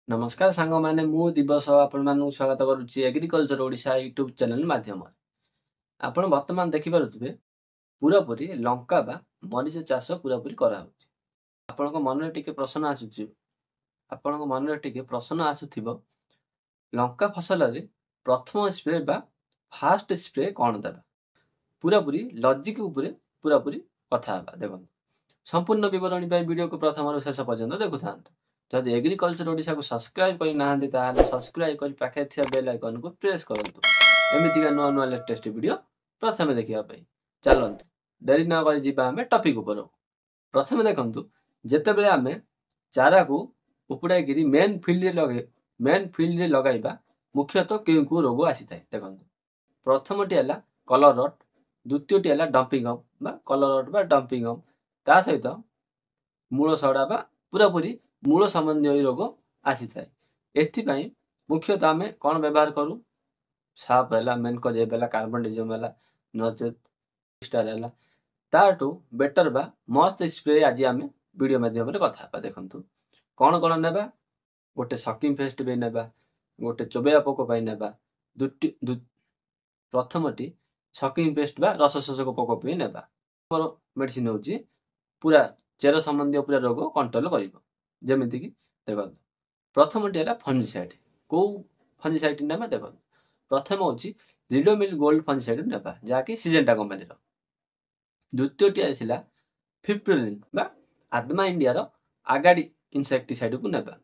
नमस्कार सांग मैंने मु दिवस आपण स्वागत करुच्ची एग्रीकल्चर ओडिशा यूट्यूब चैनल माध्यम आपण वर्तमान देखिपे पूरापूरी लंका बा मरीच चाष पूरापूरी कराऊँच आपण मन टे प्रश्न आसूची आपण मन टे प्रश्न आसुव लंका फसल प्रथम स्प्रे बा फास्ट स्प्रे कौन देवा पूरापूरी लॉजिक पूरापूरी कथा देख संपूर्ण विवरणी वीडियो को प्रथम शेष पर्यंत देखु था जदि एग्रीकल्चर ओडिशा को सब्सक्राइब करना सब्सक्राइब कर पाखे बेल आइकन को प्रेस करूँ एमतीका नुआ नुआ लेटेस्ट वीडियो प्रथम देखा चलते डेरी न कर टपिक उपर प्रथम देखु जिते आम चारा को उपड़ाई मेन फील्ड लगाइबा मुख्यतः क्यों क्यों रोग आसी था देखो प्रथम टी है कलर रट द्वितीय टी है डंपिंग अप बा कलर रट बा डंपिंग अप ता सहित मूल सड़ा बा पूरापूरी मूल संबंधी रोग आसी था एथि मुख्यतः आम कौन व्यवहार करूँ साप है मेनकोजेब है कार्बनडिजम है नचेत स्टार है ताठू बेटर बा मस्त स्प्रे आज आम वीडियो माध्यम कथा देखु कौन कौन ने गोटे सकिंग फेस्ट भी नेबा गोटे चोबेया पोक नेबा प्रथम टी सकिंग पेस्ट बा रस शोषक पोक भी नेबा मेडिसिन हूँ पूरा चेर संबंधी पूरा रोग कंट्रोल करमती कि देख प्रथम टी है फंजीसाइड कौ फंजीसाइड नेबा देख प्रथम हूँ रिडोमिल गोल्ड फंजीसाइड नेबा जहाँकि सिजेंटा कंपानी द्वितीय टी आसला फिप्रोलिन बा आत्मा इंडिया रो आगाड़ी इनसेक्टिसाइड को नेबा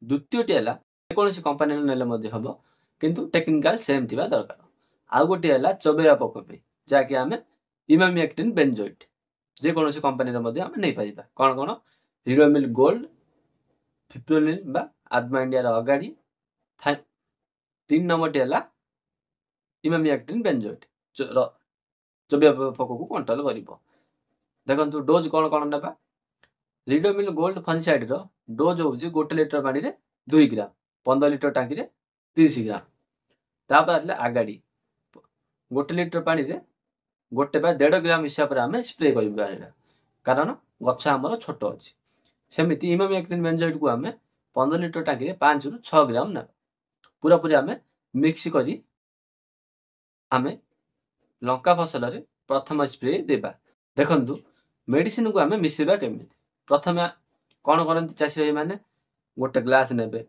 द्वितीय टी है जेकोसी कंपानी ने हम किंतु टेक्निकाल सेम थी दरकार आउ गोटे है चोबेया पोक जहाँकि आम इमामिएक्टिन बेंजोइट जेकोसी कंपानी आम नहीं पार कौन कौन रिडोमिल गोल्ड फिप्रोलिन बा आत्मा इंडिया रो अगाड़ी 3 नंबर टी है इमामिएक्टिन बेंजोइट चोबेया पोक को कंट्रोल कर देखो डोज कौन कौन नेबा रिडोमिल गोल्ड फंजीसाइड रो डोज हूँ 1 लिटर पानी रे 2 ग्राम 15 लिटर टांकी रे 30 ग्राम तापर आसला आगाड़ी 1 लिटर पानी रे 1/1.5 ग्राम हिसाब से आम स्प्रे कर कारण गछ आमर छोट अच्छी सेमती इमामिएक्टिन बेंजोइट को आम 15 लिटर टांकी रे 5 ରୁ 6 ग्राम ना पूरापूरी आम मिक्स करी आम लंका फसल रे प्रथम स्प्रे देबा देखंतु मेडिसिन को आम मिसेबा केमी प्रथम कौन करती चाषी भाई मैंने गोटे ग्लास नेबे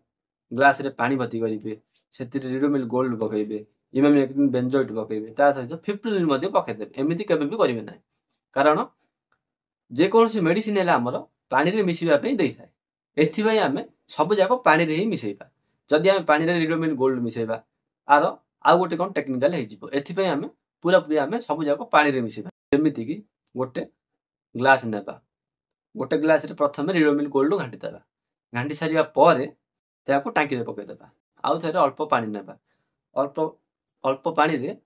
ग्लास रे पानी भर्ती करेंगे से रिडोमिल गोल्ड पकेबे इमामिएक्टिन बेंजोइट पकेबे ता सहित फिप्रोलिन पकेदेवे एमती केबे भी करेंगे ना कारण जेकोसी मेडिसिन है आमर पानी रे मिसवाई दे था एथि आम सब जाक पानी रे ही मिसेबा जदि आम पानी रे रिडोमिल गोल्ड मिसेबा आर आउ गोटे कौन टेक्निकाल एथि आम पूरापूरी आम सब जाक पानी रे मिसेबा जमीती कि गोटे ग्लास नेबा गोटे ग्लास रे प्रथम रिडोमिल गोल्ड घाटीदेवा घाटी सारा पर टांकी रे पकईदेवा आउ थे अल्प पानी नेबा अल्प पानी रे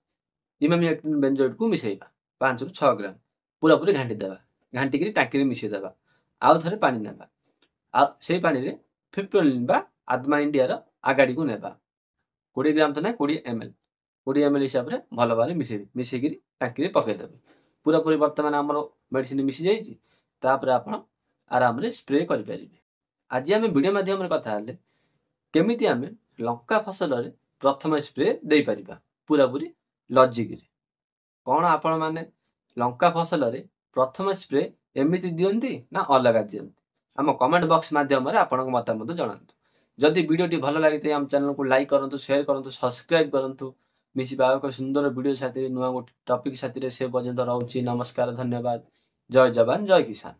इमामिएक्टिन बेंजोइट को मिसेबा 5 ରୁ 6 ग्राम पूरापूरी घाटीदेवा घाटिक टांकी रे मिसेदेवा आउ थे पानी नेबा से पानी रे फिप्रोलिन बा आत्मा इंडिया रो आगाड़ी को नेबा 20 ग्राम तो ना 20 ml हिसाब से भल भाव मिसेक टांकी पकईदेवे पूरापूरी बर्तमान आमर मेडिसिन मिसी जाइए तापर आप आराम रे स्प्रे करें आज आम वीडियो माध्यम कथा केमिति आम लंका फसल रे प्रथम स्प्रे दे पारिबा पूरापूरी लॉजिक कौन आपण माने लंका फसल रे प्रथम स्प्रे एमिति दियंती ना अलग दियंती आम कमेंट बॉक्स माध्यम आपण मतामत जनातु जदि वीडियो भल लगे आम चैनल को लाइक करूँ शेयर करूँ सब्सक्राइब करूँ मिसिबा एक सुंदर वीडियो साथी नुआ गोटे टॉपिक साथी से पर्यंत रोचे नमस्कार धन्यवाद जय जवान जय किसान।